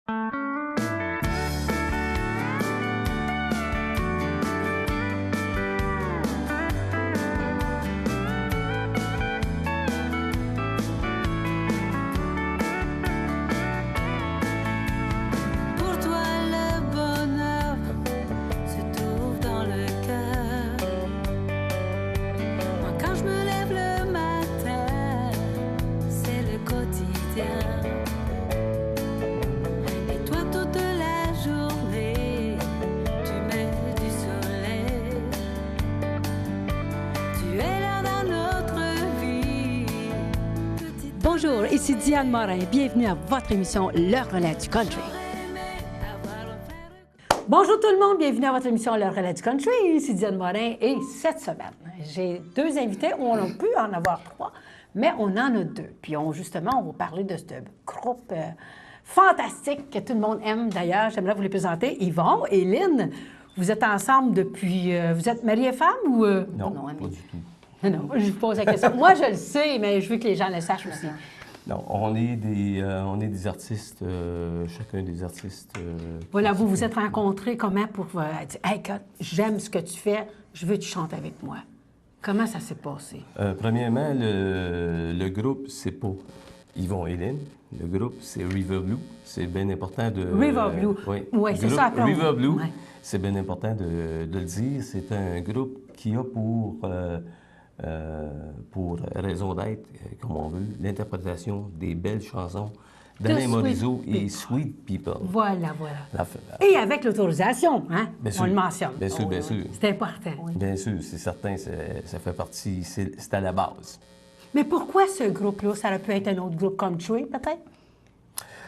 Pour toi, le bonheur se trouve dans le cœur. Moi, quand je me lève le matin, c'est le quotidien. Et toi, toute la journée, tu mets du soleil. Tu es là dans notre vie. Bonjour, ici Diane Morin. Bienvenue à votre émission Le Relais du Country. Bonjour tout le monde, bienvenue à votre émission Le Relais du Country. Ici Diane Morin et cette semaine, j'ai deux invités. On a pu en avoir trois, mais on en a deux. Puis justement, on va parler de ce groupe fantastique que tout le monde aime. D'ailleurs, j'aimerais vous les présenter. Yvon et Lynn, vous êtes ensemble depuis... vous êtes mariés et femme ou... Non, pas du tout. Non, je vous pose la question. Moi, je le sais, mais je veux que les gens le sachent aussi. Non, on est des artistes, chacun des artistes. Voilà, vous vous êtes rencontrés comment pour dire « Hey, j'aime ce que tu fais, je veux que tu chantes avec moi ». Comment ça s'est passé? Premièrement, le groupe, c'est pas Yvon et Lynn. Le groupe, c'est River Blue. C'est bien important de... River Blue. Oui, c'est ça. Après, River Blue, ouais. c'est bien important de le dire. C'est un groupe qui a pour raison d'être, comme on veut, l'interprétation des belles chansons d'Alain Morisot et Sweet People. Voilà. Et avec l'autorisation, hein? Bien sûr. On le mentionne. Bien sûr, bien sûr. C'est important. Bien sûr, c'est certain, ça fait partie, c'est à la base. Mais pourquoi ce groupe-là? Ça aurait pu être un autre groupe country, peut-être?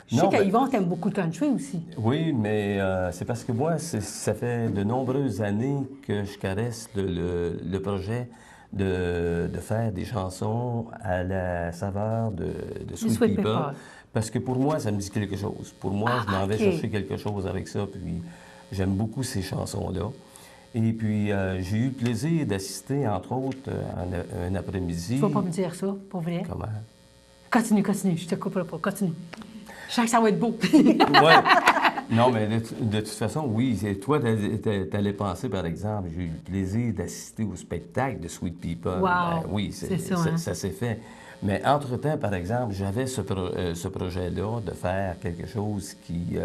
Je sais Non, qu'Yvon t'aime beaucoup le country aussi. Oui, mais c'est parce que moi, ça fait de nombreuses années que je caresse le projet de faire des chansons à la saveur de Sweet People. Parce que pour moi, ça me dit quelque chose. Pour moi, je m'en vais chercher quelque chose avec ça, puis j'aime beaucoup ces chansons-là. Et puis, j'ai eu le plaisir d'assister, entre autres, un après-midi... Tu vas pas me dire ça, pour vrai? Comment? Continue, je te couperai pas, continue. Je sens que ça va être beau. Oui. Non, mais de toute façon, oui. Toi, t'allais penser, par exemple, j'ai eu le plaisir d'assister au spectacle de Sweet People. Wow. Ben, oui, c'est ça, hein? ça s'est fait. Mais entre-temps, par exemple, j'avais ce projet-là de faire quelque chose qui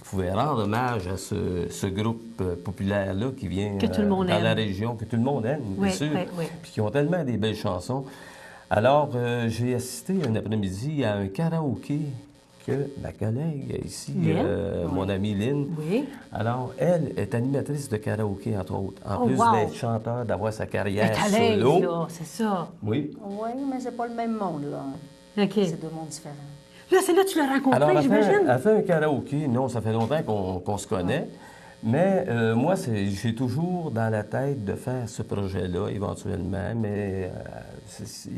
pouvait rendre hommage à ce groupe populaire-là qui vient que tout le monde dans aime. la région, que tout le monde aime, bien sûr, puis qui ont tellement des belles chansons. Alors, j'ai assisté un après-midi à un karaoké que ma collègue ici, mon amie Lynn, alors, elle est animatrice de karaoké, entre autres. En plus d'être chanteur, d'avoir sa carrière solo. Là, c'est ça. Oui. Oui, mais c'est pas le même monde, là. OK. C'est deux mondes différents. Là, c'est là que tu l'as rencontré, j'imagine? Elle fait un karaoké. Non, ça fait longtemps qu'on se connaît. Mais moi, j'ai toujours dans la tête de faire ce projet-là, éventuellement, mais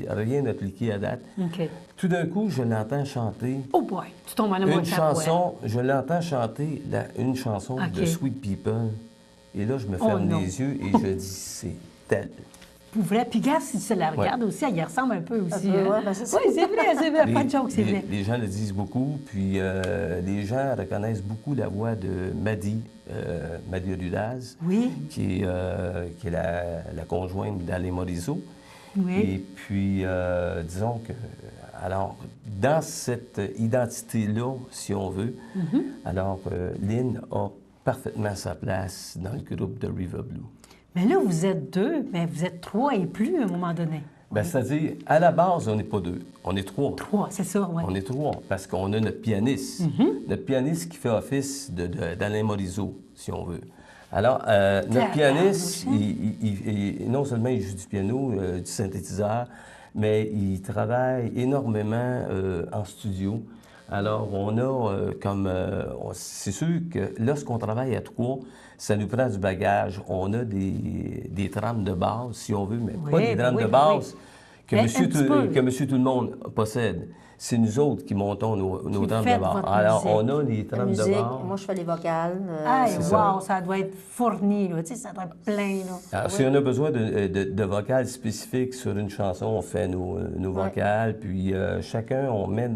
rien n'a cliqué à date. OK. Tout d'un coup, je l'entends chanter. Oh boy, tu tombes en amour Une chanson, je l'entends chanter une chanson de OK. Sweet People. Et là, je me ferme les yeux et je dis, c'est elle. Pour vrai. Puis, regarde, si tu la regardes aussi, elle y ressemble un peu aussi. Un peu, hein? ouais, ben c'est ça. Oui, c'est vrai. Pas de joke, c'est vrai. Les gens le disent beaucoup, puis les gens reconnaissent beaucoup la voix de Maddy Rudaz, qui est la conjointe d'Alain Morisot. Oui. Et puis, disons que, alors, dans cette identité-là, si on veut, alors, Lynn a parfaitement sa place dans le groupe de River Blue. Mais là, vous êtes deux, mais vous êtes trois et plus à un moment donné. Bien, c'est-à-dire, à la base, on n'est pas deux, on est trois. Trois, c'est ça, oui. On est trois, parce qu'on a notre pianiste. Notre pianiste qui fait office d'Alain Morisot, si on veut. Alors, notre pianiste, non seulement il joue du piano, du synthétiseur, mais il travaille énormément en studio. Alors, on a c'est sûr que lorsqu'on travaille à trois, ça nous prend du bagage. On a des trames de base, si on veut, mais pas des trames de base que monsieur tout le monde possède. C'est nous autres qui montons nos trames de base. Alors, on a les trames de base. Moi, je fais les vocales. Ça doit être fourni, là. Tu sais, ça doit être plein, là. Alors, si on a besoin de vocales spécifiques sur une chanson, on fait nos vocales, puis chacun, on met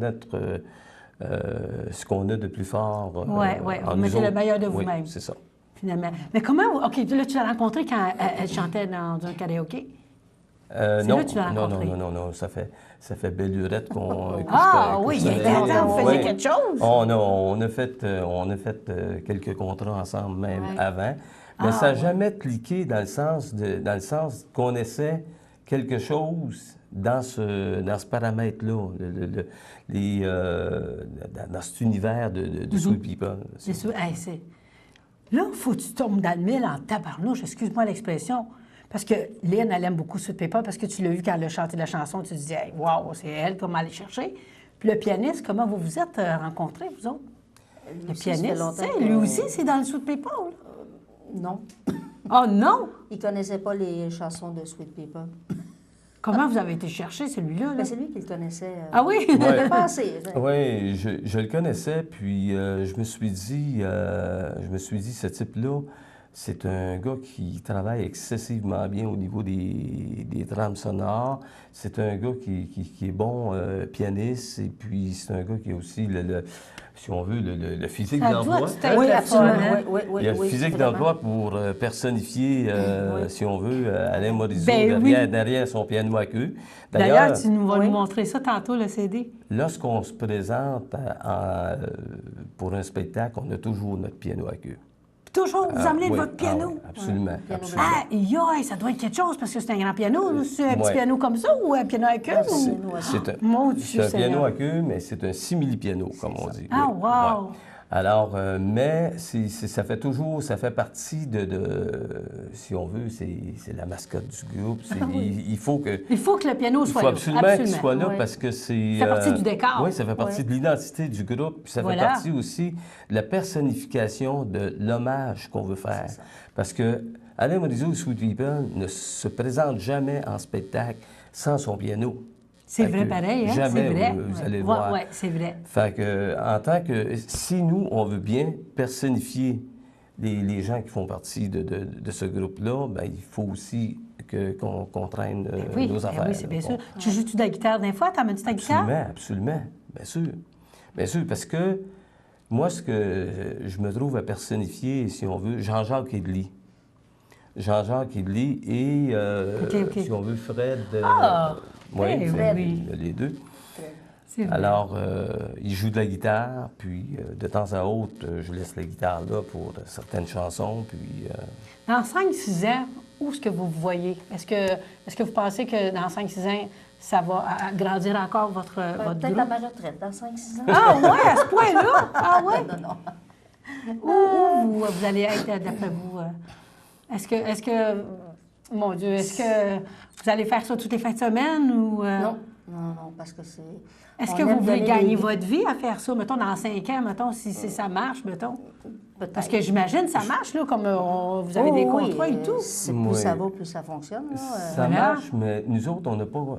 ce qu'on a de plus fort. Ouais, en vous nous mettez le autres. meilleur de Oui, vous-même. c'est ça. Finalement. Mais comment... OK, là, tu l'as rencontrée quand elle chantait dans un karaoké? C'est Non, là que tu l'as non, rencontré? non, ça fait belle lurette qu'on... Ah que oui, je il y a connais. 4 ans, vous faisiez Ouais. quelque chose? On a fait quelques contrats ensemble même Ouais. avant, mais Ah, ça n'a ouais. jamais cliqué dans le sens qu'on essaie quelque chose dans ce paramètre-là, dans cet univers de Sweet People. C'est sûr. Hey, là, il faut que tu tombes dans le mille en tabarnouche, excuse-moi l'expression. Parce que Lynn, elle aime beaucoup Sweet Paper parce que tu l'as vu quand elle a chanté la chanson, tu te dis, hey, wow, c'est elle, comment aller chercher. Puis le pianiste, comment vous vous êtes rencontrés, vous autres? Lui Le aussi, ça fait pianiste, longtemps tu sais, que- lui aussi, c'est dans le Sweet Paper, là. Non. Oh non! Il connaissait pas les chansons de Sweet People. Comment vous avez été chercher celui-là? Là? Mais c'est lui qui le connaissait. Ah oui? Ouais. Passé. Oui, je le connaissais, puis je me suis dit, ce type-là, c'est un gars qui travaille excessivement bien au niveau des trames sonores. C'est un gars qui est bon pianiste, et puis c'est un gars qui a aussi, si on veut, le physique Ça doit d'emploi. être Oui, le absolument. fun, hein? Oui, Il y a le physique vraiment. d'emploi pour personnifier, si on veut, Alain Morisot Ben oui. derrière son piano à queue. D'ailleurs, tu vas Oui. nous montrer ça tantôt, le CD. Lorsqu'on se présente pour un spectacle, on a toujours notre piano à queue. Puis toujours, vous amenez Oui. votre piano. Oui, absolument, Piano absolument. Ah, yoï, ça doit être quelque chose parce que c'est un grand piano. C'est un petit Ouais. piano comme ça ou un piano à queue? C'est- ou- Mon Dieu C'est un Seigneur. piano à queue, mais c'est un simili-piano, comme on dit. Ah, oui. wow! Ouais. Alors, mais ça fait partie si on veut, c'est la mascotte du groupe. Il faut que... Il faut que le piano Il soit faut là. absolument qu'il soit là Oui. parce que c'est... Ça fait partie du décor. Oui, ça fait partie de l'identité du groupe. Puis ça Voilà. fait partie aussi de la personnification de l'hommage qu'on veut faire. Parce que Alain Morisot et Sweet People ne se présentent jamais en spectacle sans son piano. C'est Fait vrai que pareil, hein? jamais C'est vrai. vous allez le Ouais, voir. ouais, c'est vrai. Fait que, en tant que... Si nous, on veut bien personnifier les gens qui font partie de ce groupe-là, ben, il faut aussi qu'on traîne Oui, nos ben affaires. oui, c'est bien Bon. sûr. Tu joues-tu de la guitare des fois? T'emmènes-tu ta guitare? Absolument, absolument. Bien sûr. Bien sûr, parce que moi, ce que je me trouve à personnifier, si on veut, Jean-Jacques Idly. Jean-Jacques Idly et, OK. si on veut, Fred... oui, Fred, oui. les deux. C'est vrai. Alors, il joue de la guitare, puis de temps à autre, je laisse la guitare là pour certaines chansons, puis... Dans 5-6 ans, où est-ce que vous vous voyez? Est-ce que vous pensez que dans 5-6 ans, ça va grandir encore votre Peut-être groupe? à ma retraite, dans 5-6 ans. Ah ouais, à ce point-là? Ah ouais? Non. Où vous allez être, d'après vous? Est-ce que, mon Dieu, est-ce que vous allez faire ça toutes les fins de semaine ou... Non, parce que c'est... Est-ce on que aime vous voulez donner gagner des- votre vie à faire ça, mettons, dans 5 ans, mettons, si ça marche, mettons? Peut-être. Parce que j'imagine que ça marche, là, comme vous avez des contrats et tout. Plus Oui. ça va, plus ça fonctionne. Là. Ça Voilà. marche, mais nous autres,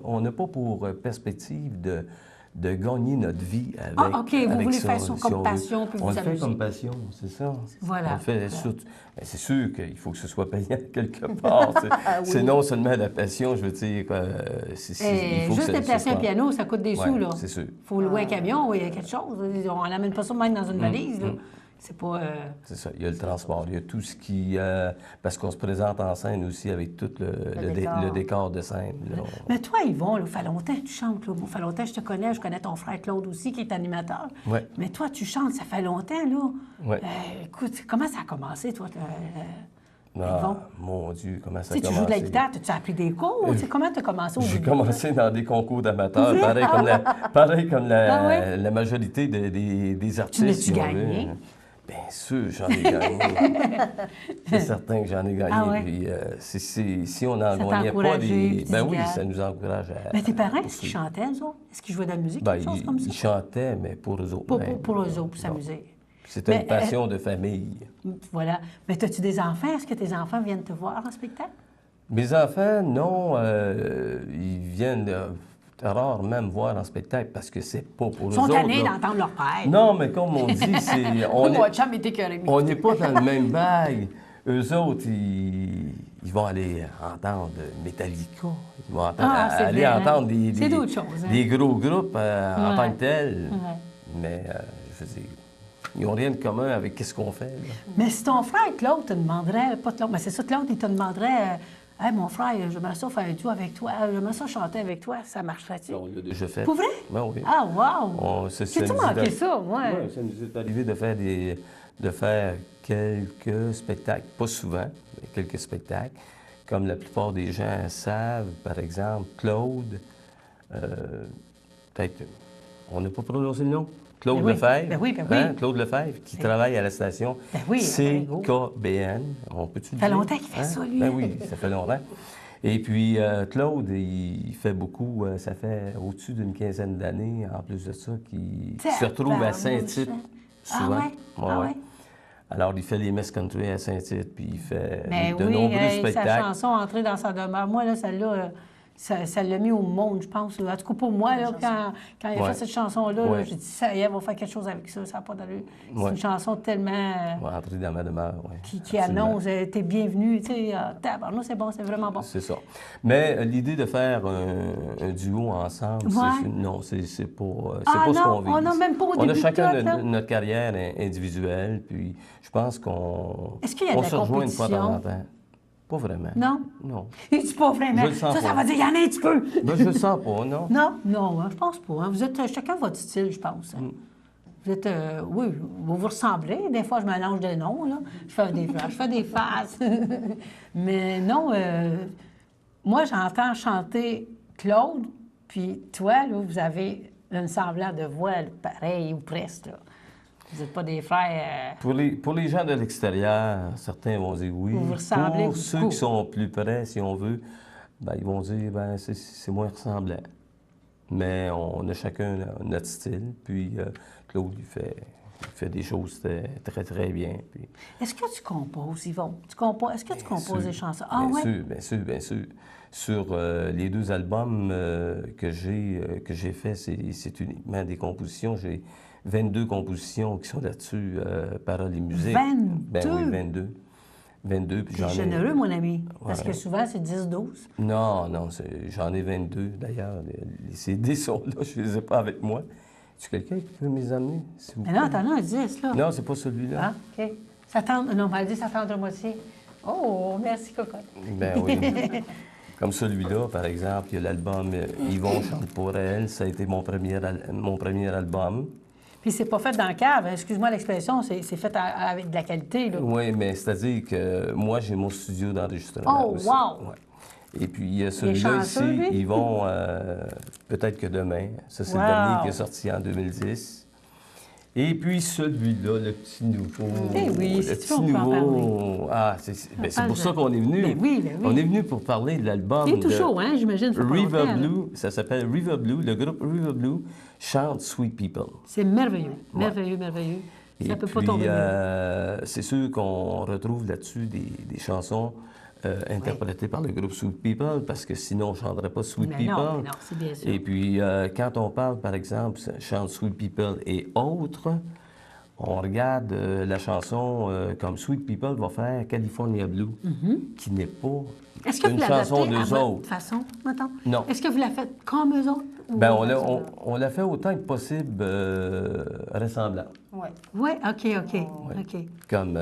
on n'a pas pour perspective de gagner notre vie avec Ah, OK, vous avec voulez ça, faire ça si comme on veut. passion, puis on vous le fait amuser. comme passion, c'est ça. Voilà. On le fait mais c'est sûr qu'il faut que ce soit payant quelque part. C'est Oui. non seulement la passion, je veux dire, il faut Juste que déplacer un soit- piano, ça coûte des Ouais, sous, là. c'est sûr. Il faut louer un camion, il y a quelque chose. On n'amène pas ça même dans une valise, là. C'est pas... C'est ça. Il y a le transport, il y a tout ce qui... parce qu'on se présente en scène aussi avec tout le décor de scène. Là. Mais toi, Yvon, là, ça fait longtemps que tu chantes. Là. Moi, ça fait longtemps que je te connais. Je connais ton frère Claude aussi, qui est animateur. Ouais. Mais toi, tu chantes, ça fait longtemps, là. Ouais. Écoute, comment ça a commencé, toi? Ah, Yvon? mon Dieu, comment ça Tu a sais, tu joues de la commencé? guitare, tu as appris des cours? Tu sais, comment tu as commencé au J'ai début? commencé dans des concours d'amateurs, Vrai? pareil comme Ah ouais? la majorité des artistes. l'as-tu si on veut. gagné? Bien sûr, j'en ai gagné. C'est certain que j'en ai gagné. Ah ouais? Puis, si on n'en Ça t'a gagnait pas encouragé, puis des... tu Ben dis, oui, regarde. ça nous encourage à... Mais tes parents, est-ce qu'ils poursuivre. chantaient, eux autres? Est-ce qu'ils jouaient de la musique, Ben, quelque chose comme ça? ils chantaient, mais pour eux autres. même. Pour eux autres, pour s'amuser. C'était Mais, une passion de famille. Voilà. Mais as-tu des enfants? Est-ce que tes enfants viennent te voir en spectacle? Mes enfants, non, ils viennent rarement me voir en spectacle parce que c'est pas pour eux Ils sont autres. tannés là. d'entendre leur père. Non, mais comme on dit, on Moi, est- chum était écœuré. on n'est pas dans le même bail. Eux autres, ils vont aller entendre Metallica. Ils vont Ah, c'est aller vrai, hein? entendre C'est d'autres choses, hein? des gros groupes en tant que tels. Ouais. Mais, je veux dire, ils n'ont rien de commun avec ce qu'on fait. Là. Mais si ton frère, Claude, te demanderait, pas Claude, mais c'est ça, Claude, il te demanderait, hey, mon frère, j'aimerais ça faire un duo avec toi, j'aimerais ça chanter avec toi, ça marcherait-tu? On l'a déjà fait. Pour vrai? Ben oui. Ah, wow! Ça J'ai-tu nous manqué est- ça, moi? Ouais, ça nous est arrivé de faire quelques spectacles, pas souvent, mais quelques spectacles. Comme la plupart des gens savent, par exemple, Claude, peut-être, on n'a pas prononcé le nom? Claude Ben oui, Lefebvre. ben oui, ben oui. Hein? Claude Lefebvre, qui travaille à la station Ben oui, CKBN. On peut-tu le Ça fait dire? longtemps qu'il fait ça, lui. Ben oui, ça fait longtemps. Et puis, Claude, il fait beaucoup, ça fait au-dessus d'une quinzaine d'années, en plus de ça, qu'il se retrouve à Saint-Tite souvent. Ah ouais? Alors, il fait les messes country à Saint-Tite, puis il fait Ben de oui, nombreux hey, sa spectacles. chanson Entrée dans sa demeure, moi, là, celle-là, ça l'a mis au monde, je pense. En tout cas, pour moi, là, quand il a Ouais. fait cette chanson-là, là, Ouais. j'ai dit, ça y est, elle va faire quelque chose avec ça, ça n'a pas d'allure. C'est Ouais. une chanson tellement... Ouais, entrer dans ma demeure, oui. qui annonce, t'es bienvenue, tu sais, tabarnou, c'est bon, c'est vraiment bon. C'est ça. Mais l'idée de faire un duo ensemble, Ouais. non, c'est pas, Ah pas ce non, qu'on vise. on n'a même pas au On a début chacun de tout, là. notre carrière individuelle, puis je pense qu'on Est-ce qu'il y a de on la se rejoint une fois de temps en compétition? temps. Pas vraiment. Non? Non. C'est pas vraiment. Je le sens Ça pas. veut dire, il y en a un petit peu. Ben, je le sens pas, non. Non, non, hein, je pense pas. Hein. Vous êtes chacun votre style, je pense. hein. Vous êtes, oui, vous vous ressemblez. Des fois, je mélange des noms, là. Je fais des faces. Mais non, moi, j'entends chanter Claude, puis toi, là, vous avez un semblant de voix là, pareil ou presque, là. Vous n'êtes pas des frères... Pour les gens de l'extérieur, certains vont dire oui. Vous vous ressemblez Pour ceux beaucoup. qui sont plus près, si on veut, ben, ils vont dire ben c'est moins ressemblant. Mais on a chacun notre style. Puis Claude, il fait des choses très, très bien. Puis, Est-ce que tu composes, Yvon? Est-ce que tu composes sûr, des chansons? Ah bien ouais? sûr, bien sûr, bien sûr. Sur les 2 albums que j'ai faits, c'est uniquement des compositions. J'ai 22 compositions qui sont là-dessus, paroles et musique. 22? Ben oui, 22. 22, puis T'es j'en ai... généreux, mon ami. Parce Ouais. que souvent, c'est 10-12. Non, j'en ai 22, d'ailleurs. Les CD sont là, je ne les ai pas avec moi. Est-ce quelqu'un qui peut me les amener, s'il vous Mais plaît? non, t'en as un 10, là. Non, c'est pas celui-là. Ah, OK. Ça tente... Non, on va le dire, ça tente de moitié. Oh, merci, cocotte. Ben oui. Comme celui-là, par exemple, il y a l'album Yvon chante pour elle. Ça a été mon premier album. Puis c'est pas fait dans le cave. Excuse-moi l'expression, c'est fait avec de la qualité, là. Oui, mais c'est-à-dire que moi, j'ai mon studio d'enregistrement Oh, aussi. wow! Ouais. Et puis, il y a celui-là ici, chanceux, lui? Yvon, peut-être que demain. Ça, c'est Wow! le dernier qui est sorti en 2010. Et puis celui-là, le petit nouveau. Eh oui, le si tu petit veux, on peut en nouveau. Ah, c'est parle pour de- ça qu'on est venu. Ben oui, ben oui. On est venu pour parler de l'album. Il est tout de chaud, hein, j'imagine. ça fait pas River longtemps, là. Blue, ça s'appelle River Blue. Le groupe River Blue chante Sweet People. C'est merveilleux. Merveilleux, merveilleux. Ça Et peut puis, pas tomber mieux. c'est sûr qu'on retrouve là-dessus des chansons interprétées par le groupe Sweet People, parce que sinon, on ne chanterait pas Sweet Mais People. non, mais non, c'est bien sûr. Et puis, quand on parle, par exemple, chante Sweet People et autres, on regarde la chanson comme Sweet People va faire California Blue, qui n'est pas Mm-hmm. Est-ce que vous une l'adaptez chanson à d'eux votre autres. façon, mettons? Non. Est-ce que vous la faites comme eux autres? ou- Ben, on l'a fait autant que possible ressemblant. Oui. Oui, OK. Comme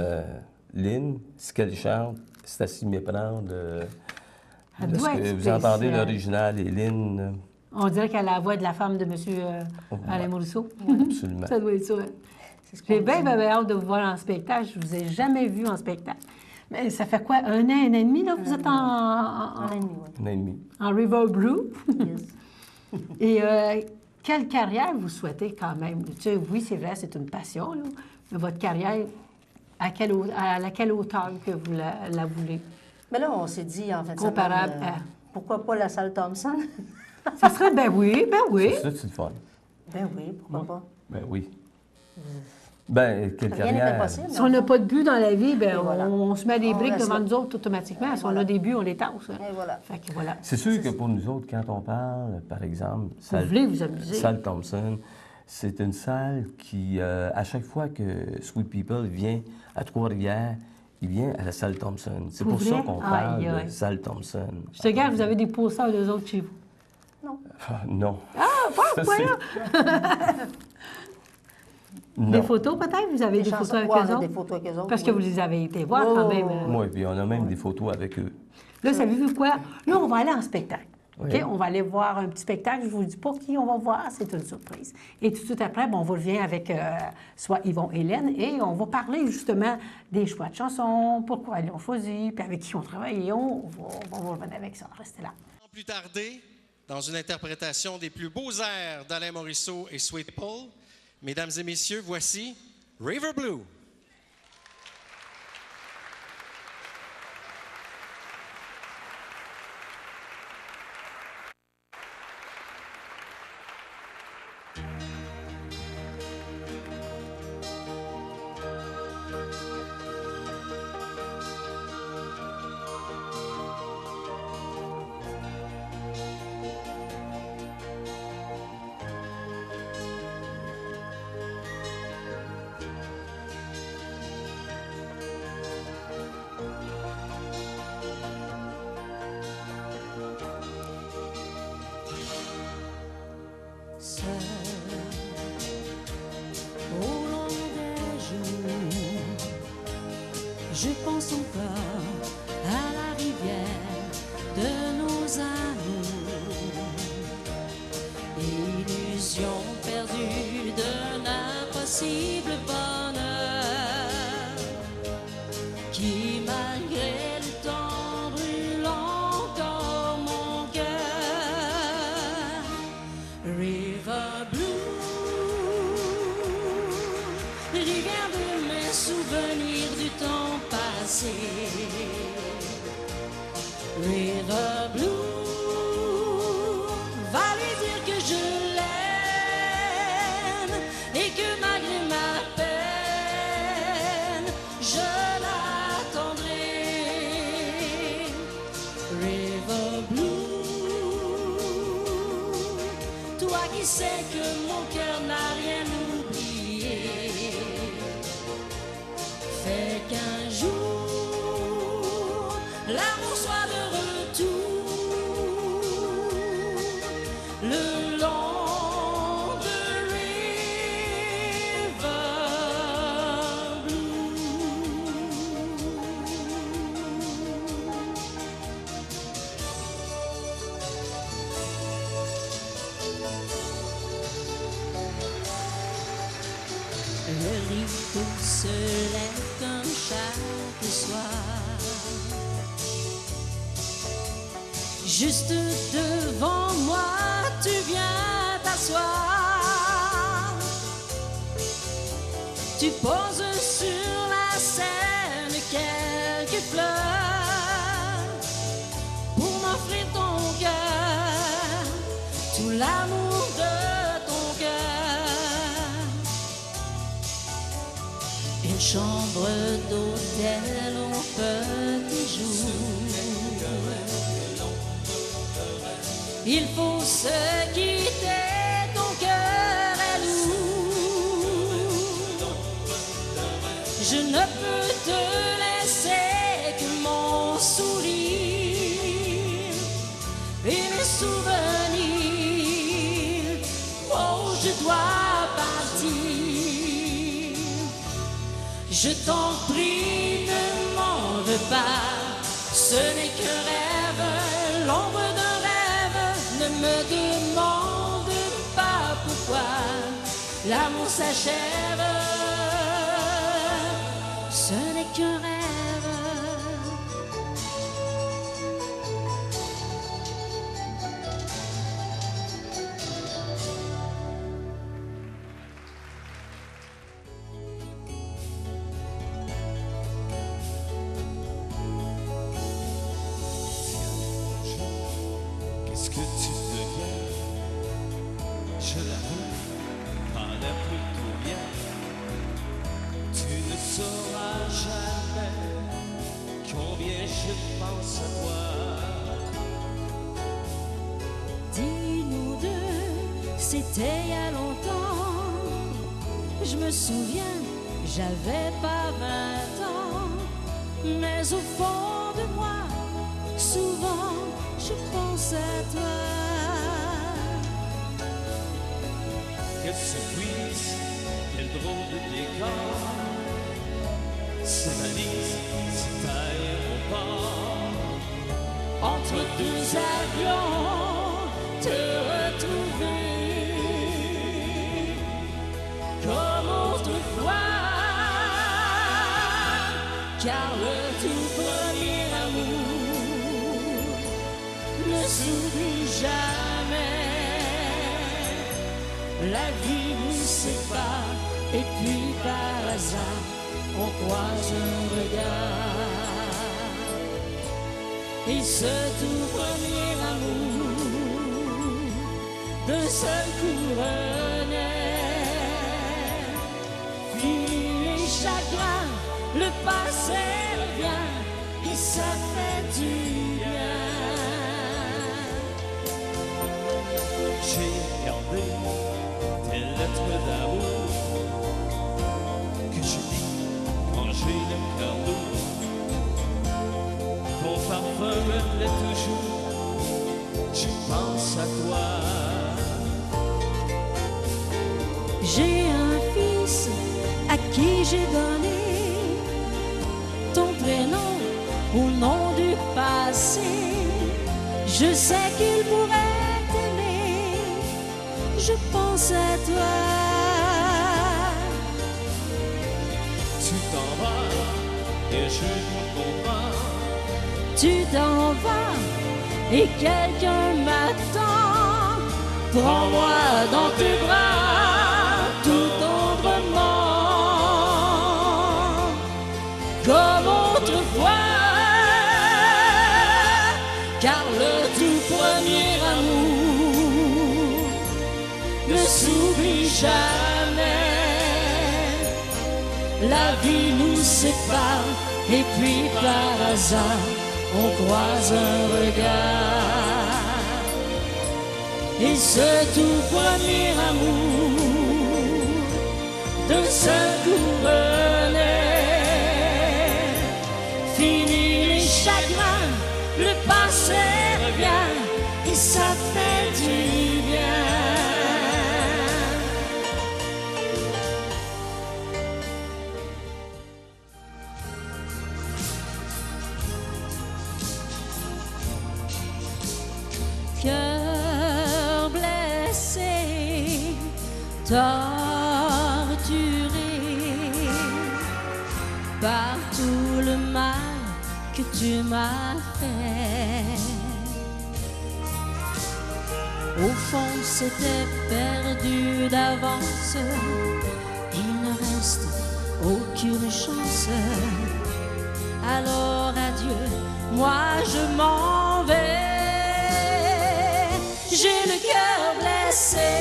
Lynn, ce qu'elle chante, c'est à s'y méprendre. Elle de ce doit que être vous entendez spéciale. l'original et Lynn, On dirait qu'elle a la voix de la femme de M. Alain Morisseau. absolument. Ça doit être ça. J'ai bien hâte de vous voir en spectacle. Je ne vous ai jamais vu en spectacle. Mais ça fait quoi, 1 an, 1 an et demi, là, vous êtes Un an et demi, oui. Un an et demi. en River Blue? Yes. Et quelle carrière vous souhaitez quand même? Tu sais, oui, c'est vrai, c'est une passion, là, mais votre carrière, à laquelle hauteur que vous la voulez? Mais là, on s'est dit, en fait, Comparable à- pourquoi pas la salle Thompson? Ça serait, ben oui. Ça, c'est le fun. Ben oui, pourquoi pas? Ben oui. Ben, quelle Rien n'est carrière. impossible. Si on n'a pas de but dans la vie, ben Et voilà. on se met des On briques laisse devant là. nous autres automatiquement. Si on a des buts, on les tasse. hein. Et voilà. Fait que voilà. C'est sûr que pour nous autres, quand on parle, par exemple, Vous voulez vous amuser. Salle Thompson, c'est une salle qui, à chaque fois que Sweet People vient à Trois-Rivières, il vient à la salle Thompson. C'est Pour pour ça vrai? qu'on parle Aïe, aïe. de salle Thompson. Je te garde, vous avez des posters d'eux autres chez vous. Ah, non. Ah, pas, Ça, voyons! Des photos peut-être? Vous avez des photos avec Ouais, eux on a autres? des photos avec eux autres. Parce que vous oui. les avez été voir quand même. Oui, puis on a même des photos avec eux. Là, savez-vous quoi? Là, on va aller en spectacle. OK? Oui. On va aller voir un petit spectacle. Je vous dis pas qui on va voir, c'est une surprise. Et tout de suite après, on vous revient avec soit Yvon et Hélène et on va parler justement des choix de chansons, pourquoi ils l'ont choisi, puis avec qui on travaille et on va vous revenir avec ça. Restez là. Sans plus tarder, dans une interprétation des plus beaux airs d'Alain Morisseau et Sweet Paul, mesdames et messieurs, voici River Blue. Seul, au long des jours, je pense encore à la rivière de nos amours, illusion perdue d'un impossible bonheur qui, malgré le temps, brûle encore mon cœur. River Blue, rivière de mes souvenirs du temps passé. River Blue, va lui dire que je l'aime et que malgré ma peine, je l'attendrai. River Blue, toi qui sais que mon cœur n'a rien oublié, fais qu'un jour l'amour soit de retour le long de River Blue. Le rideau se lève comme chaque soir, juste devant moi tu viens t'asseoir, tu poses sur la scène quelques fleurs pour m'offrir ton cœur, tout l'amour de ton cœur. Une chambre d'hôtel au petit jour, il faut se quitter, ton cœur est lourd. Je ne peux te laisser que mon sourire et mes souvenirs. Oh, je dois partir. Je t'en prie, ne m'en veux pas. Ce n'est qu'un rêve, l'ombre d'un rêve. Ne me demande pas pourquoi l'amour s'achève. Ce n'est qu'un rêve. Qu'est-ce que tu deviens? Je l'avoue, par la plutôt bien. Tu ne sauras jamais combien je pense à toi. Dis-nous deux, c'était il y a longtemps. Je me souviens, j'avais pas 20 ans. Mais au fond de moi, souvent, je pense à toi. Quelle surprise, quel drôle de décor. Ces valises, cet aéroport. Entre deux avions, te retrouver comme autrefois. Car le tout premier amour ne s'oublie jamais. La vie nous sépare et puis par hasard on croise un regard. Et ce tout premier amour d'un seul coup renaît. Fini les chagrins, le passé revient et ça fait du bien. J'ai gardé tes lettres d'amour que je lis quand j'ai le cœur lourd. Ton parfum me plaît toujours, je pense à toi. J'ai un fils à qui j'ai donné ton prénom au nom du passé. Je sais qu'il pourrait t'aimer, je pense à toi. Tu t'en vas et je comprends. Tu t'en vas et quelqu'un m'attend. Prends-moi dans tes bras tout tendrement, comme autrefois. Car le tout premier amour ne s'oublie jamais. La vie nous sépare et puis par hasard on croise un regard. Et ce tout premier amour d'un seul coup renaît. Fini les chagrins, le passé revient et ça fait du bien. Cœur blessé, torturé par tout le mal que tu m'as fait. Au fond, c'était perdu d'avance. Il ne reste aucune chance. Alors adieu, moi je m'en vais. J'ai le cœur blessé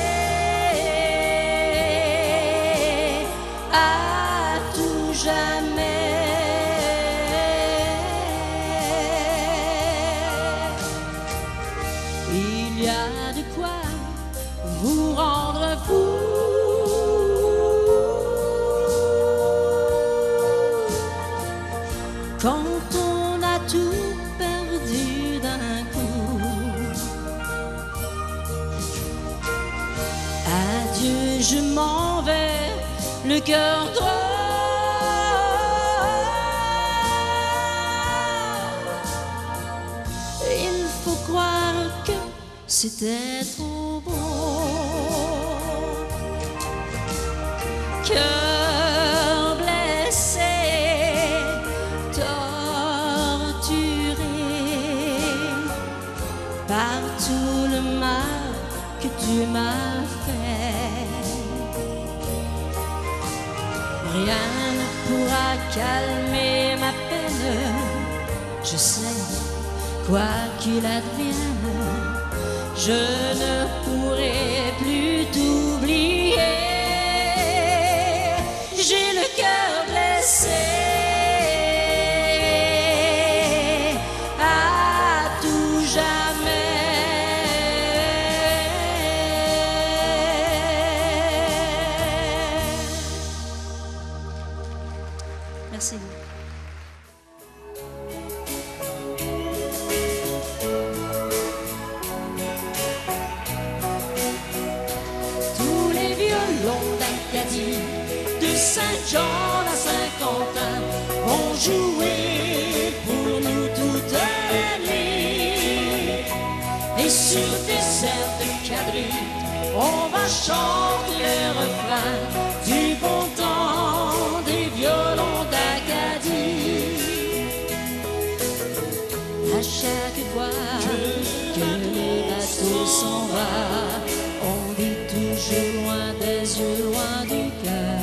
à tout jamais. Il y a de quoi vous rendre fou. Quand on a tout perdu d'un coup. Adieu, je m'en vais, le cœur droit. Il faut croire que c'était trop beau. Cœur blessé, torturé par tout le mal que tu m'as fait. Rien ne pourra calmer ma peine. Je sais, quoi qu'il advienne, je ne pourrai plus t'oublier. J'ai le cœur blessé à tout jamais. Merci. Tous les violons d'Acadie vont jouer pour nous toute la nuit. Et sur des airs de quadrille, on va chanter le refrain du bon temps des violons d'Acadie. À chaque fois que le bateau s'en va, on dit toujours loin des yeux, loin du cœur.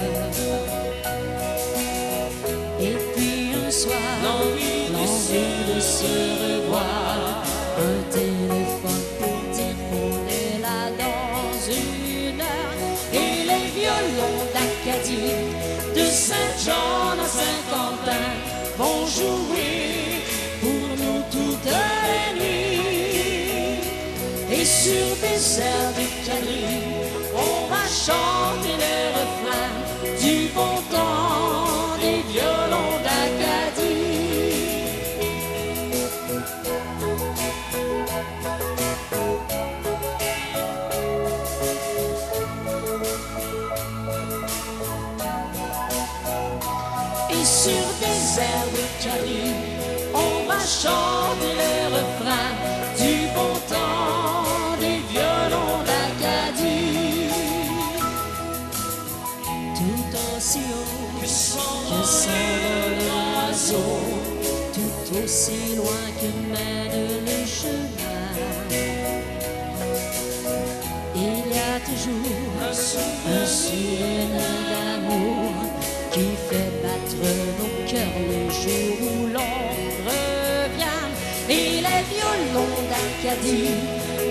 Et puis un soir, l'envie de se revoir, un téléphone pour dire qu'on est là dans une heure. Et les violons d'Acadie, de Saint-Jean à Saint-Quentin, vont jouer pour nous toute la nuit. Et sur des airs de quadrille, on va chanter le refrain du bon temps des violons d'Acadie. Et sur des airs de quadrille, on va chanter le refrain du bon temps des violons d'Acadie. Tout aussi haut que s'envole l'oiseau, tout aussi loin que mène le chemin, il y a toujours un souvenir d'amour qui fait battre nos cœurs le jour où l'on revient. Et les violons d'Acadie,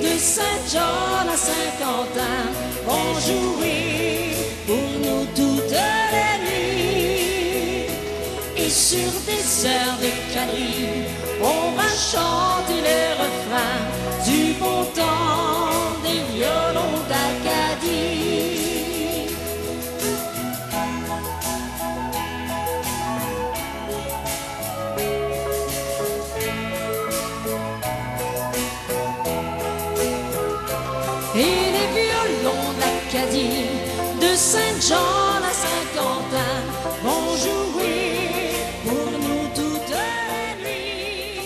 de Saint-Jean à Saint-Quentin, vont jouer pour nous toute la nuit. Et sur des airs de quadrille, on va chanter les refrains du bon temps des violons d'Acadie. Et les violons d'Acadie, de Saint-Jean à Saint-Quentin, vont jouer pour nous toute la nuit.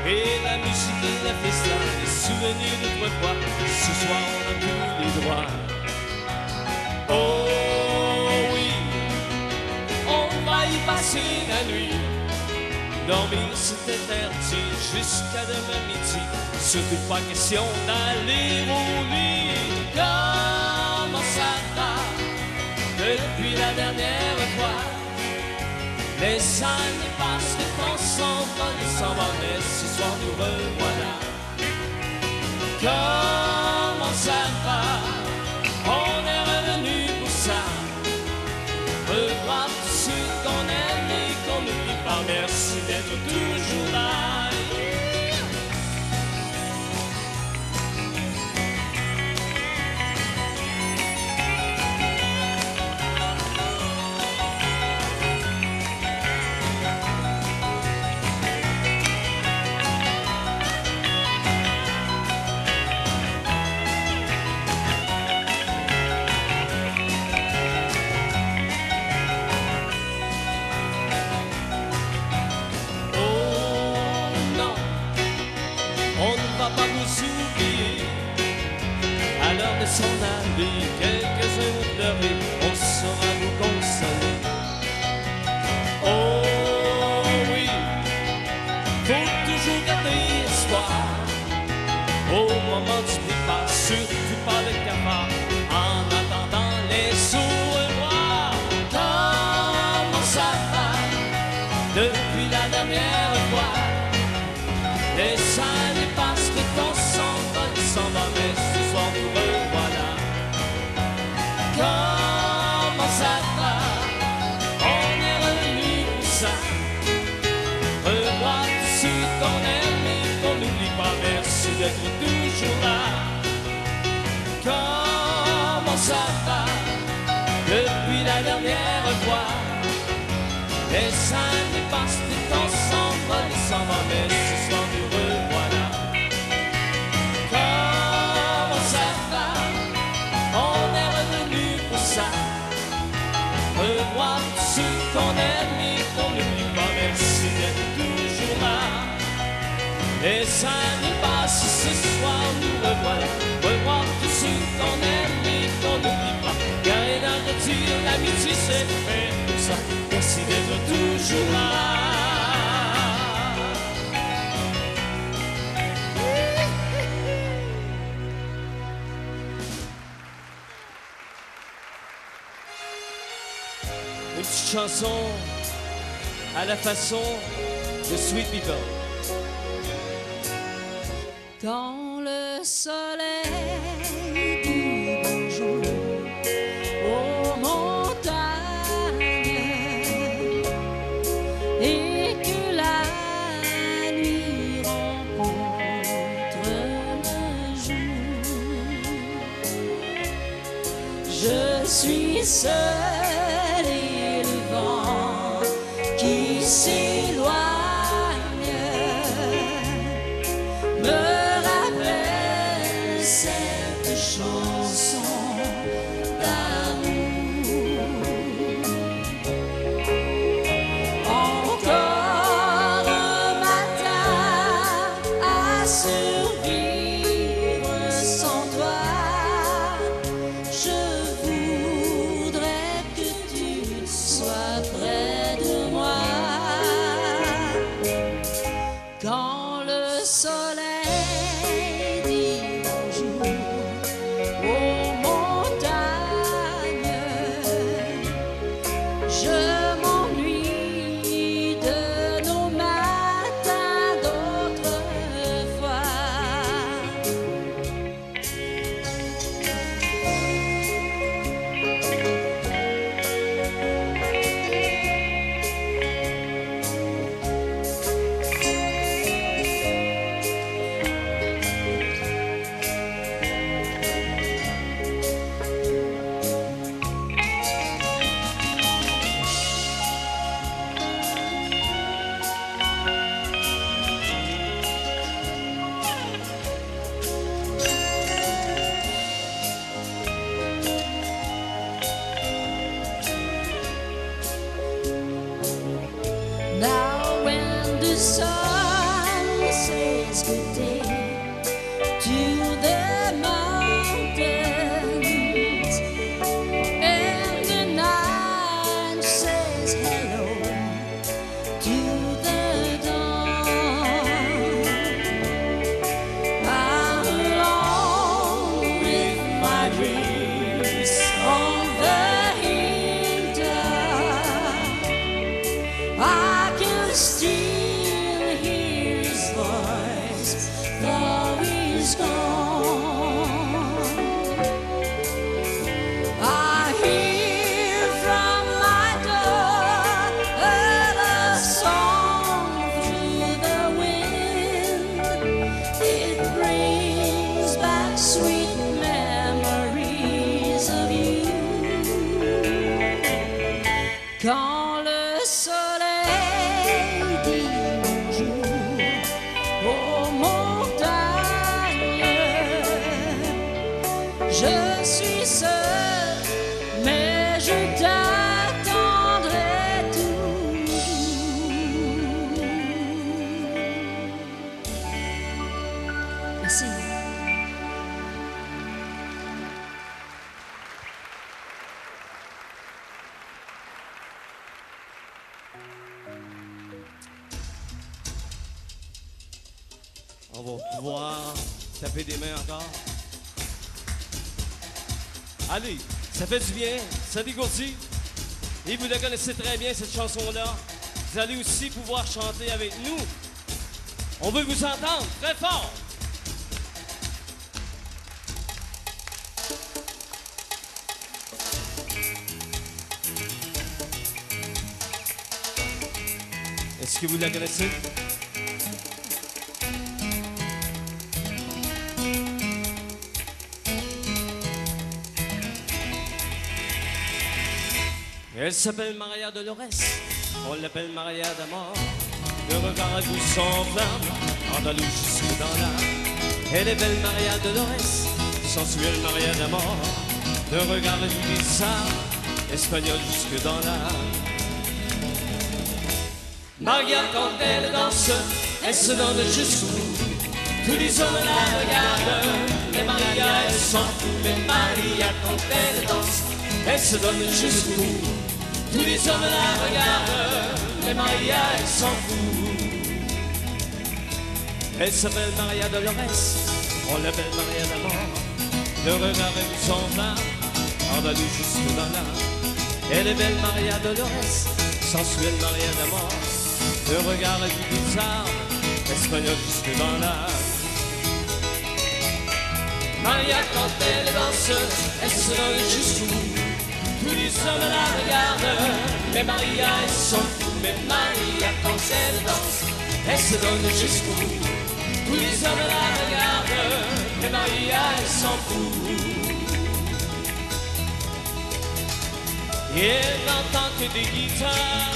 Et la musique et la festa, les souvenirs d'autrefois, ce soir on a tous les droits. Oh oui, on va y passer la nuit. Dormir c'est interdit jusqu'à demain midi. Surtout pas question d'aller au lit. Comment ça va depuis la dernière fois? Les années passent, le temps s'en va, mais ce soir nous revoilà. Comment ça va? On est revenu pour ça. Revoir tous ceux qu'on aime et qu'on n'oublie pas. Merci d'être toujours là. S'en aller, quelques-uns vont pleurer, on saura vous consoler. Oh oui, faut toujours garder espoir. Au moment du départ, surtout pas le cafard, en attendant les sourds noirs. Comment ça va depuis la dernière fois? Les années passent, le temps s'en va, mais ce soir nous revoilà. Comment ça va? On est revenu pour ça. Revoir tous ceux qu'on aime et qu'on n'oublie pas. Merci d'être toujours là. Comment ça va? Depuis la dernière fois. Les années passent, le temps s'en va, mais ce soir nous revoilà. Comment ça va? On est revenu pour ça. Revoir tous ceux qu'on aime et qu'on n'oublie pas. Merci d'être toujours là. Les années passent, ce soir nous revoilà. Revoir tous ceux qu'on aime et qu'on n'oublie pas. Car rien à redire, l'amitié c'est fait pour ça. Merci d'être toujours là. Une petite chanson à la façon de Sweet People. Quand le soleil dit bonjour aux montagnes et que la nuit rencontre le jour, je suis seule et le vent qui s'éloigne me rappelle cette chanson d'amour. Encore un matin à survivre sans toi. Je voudrais que tu sois près de moi. Quand le soleil dit bonjour aux montagnes, je m'ennuie de nos matins d'autrefois. Now when the sun sets Quand le soleil dit bonjour aux montagnes, je suis seule, mais je t'attendrai toujours. Merci. On va pouvoir taper des mains encore. Allez, ça fait du bien, ça dégourdit. Et vous la connaissez très bien, cette chanson-là. Vous allez aussi pouvoir chanter avec nous. On veut vous entendre très fort. Est-ce que vous la connaissez? Elle s'appelle Maria Dolores, on l'appelle Maria d'Amor. Le regard à goût sans flamme, andalou jusque dans l'âme. Elle est belle Maria Dolores, sensuelle Maria d'Amor. Le regard à goût bizarre, espagnol jusque dans l'âme. Maria quand elle danse, elle se donne jusqu'au bout. Tous les hommes la regardent, mais Maria elle s'en fout. Mais Maria quand elle danse, elle se donne jusqu'au bout. Tous les hommes la regardent, mais Maria elle s'en fout. Elle s'appelle Maria Dolores, on l'appelle Maria d'Amor. Le regard est sans flamme, andalou jusque dans l'âme. Elle est belle Maria Dolores, sensuelle Maria d'Amor. Le regard est bizarre, espagnol jusque dans l'âme. Maria quand elle danse, elle se donne jusqu'au bout. Tous les hommes la regardent, mais Maria elle s'en fout. Mais Maria quand elle danse, elle se donne jusqu'au bout. Tous les hommes la regardent, mais Maria elle s'en fout. Et elle n'entend que des guitares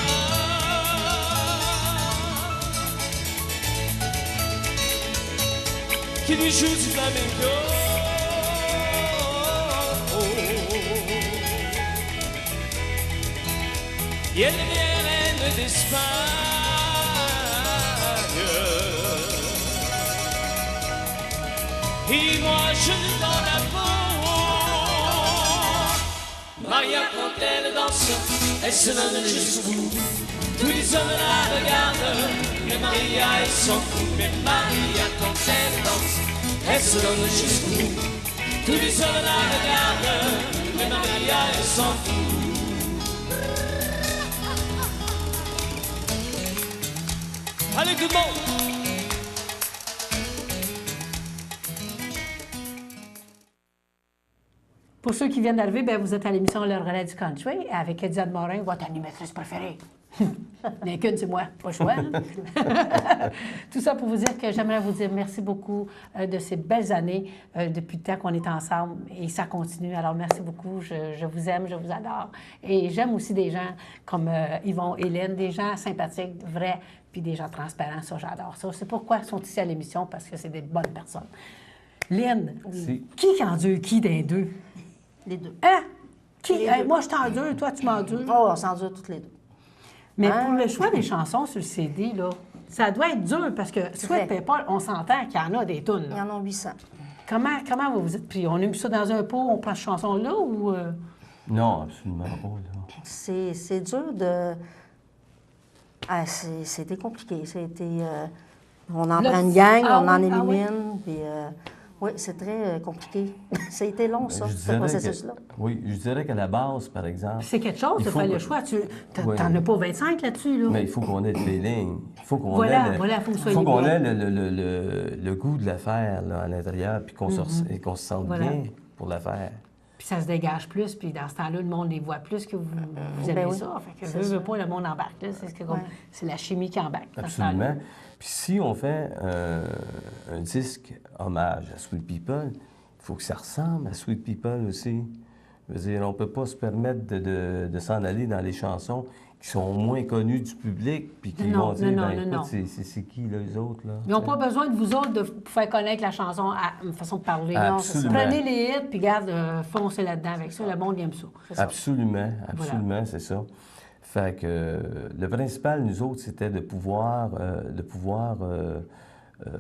qui lui jouent du flamenco. Et elle est reine d'Espagne. Et moi je lui donne la peau. Maria quand elle danse, elle se donne jusqu'au bout. Tous les hommes la regardent, mais Maria elle s'en fout. Mais Maria quand elle danse, elle se donne jusqu'au bout. Tous les hommes la regardent, mais Maria elle s'en fout. Allez tout le monde! Pour ceux qui viennent d'arriver, ben, vous êtes à l'émission Le Relais du Country avec Diane Morin, votre animatrice préférée. Il n'y en a qu'une, c'est moi, pas le choix. Hein? Tout ça pour vous dire que j'aimerais vous dire merci beaucoup de ces belles années depuis le temps qu'on est ensemble et ça continue. Alors merci beaucoup, je vous aime, je vous adore. Et j'aime aussi des gens comme Yvon, Hélène, des gens sympathiques, vrais, puis des gens transparents, ça j'adore ça. C'est pourquoi ils sont ici à l'émission, parce que c'est des bonnes personnes. Lynn, qui endure qui des deux? Les deux. Hein? Qui? Les deux. Moi, je t'endure, toi, tu m'endures. Oh, on s'endure toutes les deux. Mais Hein? pour le choix des chansons sur le CD, là, ça doit être dur parce que Sweet vrai. Pepper, on s'entend qu'il y en a des tunes. Il y en a 800. Comment vous vous êtes pris? On a mis ça dans un pot, on prend cette chanson-là ou... Non, absolument pas. Là. C'est dur de... Ah, c'était compliqué. C'était... on en Là, prend une gang, ah on en oui, ah oui. élimine, puis... oui, c'est très compliqué. Ça a été long, ça, Je ce dirais processus-là. oui, je dirais qu'à la base, par exemple... C'est quelque chose il de faut faire le que- choix. Tu Oui. n'en as pas 25 là-dessus, là? Mais il faut qu'on ait le feeling. Il faut qu'on Voilà, ait, le, voilà, faut que vous soyez faut qu'on libre. ait le goût de la faire là, à l'intérieur, puis qu'on et qu'on se sente Voilà. bien pour la faire. Puis ça se dégage plus, puis dans ce temps-là, le monde les voit plus que vous aimez Ben oui, ça. Fait que c'est veut ça. pas, le monde embarque. Là. C'est la chimie qui embarque. dans ce temps-là. Absolument. Puis si on fait un disque hommage à Sweet People, il faut que ça ressemble à Sweet People aussi. Je veux dire, on ne peut pas se permettre de s'en aller dans les chansons qui sont moins connues du public, puis qui Non, vont dire, non, ben, non, écoute, non. c'est qui, là, eux autres, là? Ils n'ont Tu pas sais? besoin de vous autres de vous faire connaître la chanson à une façon de parler. Absolument. Prenez les hits, puis garde, foncez là-dedans avec ça. Le monde aime ça. Absolument, absolument, c'est ça. Fait que le principal, nous autres, c'était de pouvoir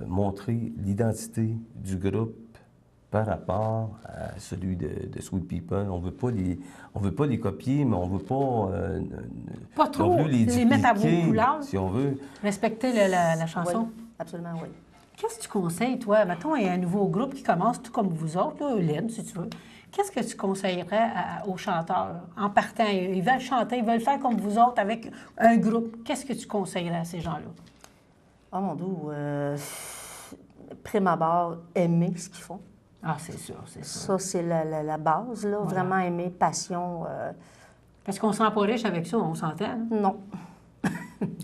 montrer l'identité du groupe par rapport à celui de Sweet People. On veut pas les copier, mais on veut pas, Pas trop, non plus les mettre à vos dupliquer, couleurs. si on veut. Respecter la chanson. Oui, absolument, oui. Qu'est-ce que tu conseilles, toi? Mettons, il y a un nouveau groupe qui commence, tout comme vous autres, là, Lynn, si tu veux. Qu'est-ce que tu conseillerais aux chanteurs en partant? Ils veulent chanter, ils veulent faire comme vous autres avec un groupe. Qu'est-ce que tu conseillerais à ces gens-là? Oh mon Dieu, prime abord, aimer ce qu'ils font. Ah, c'est sûr, c'est sûr. Ça, c'est la base, là. Vraiment aimer, passion. Parce qu'on ne sent pas riche avec ça, on s'entend. hein? Non.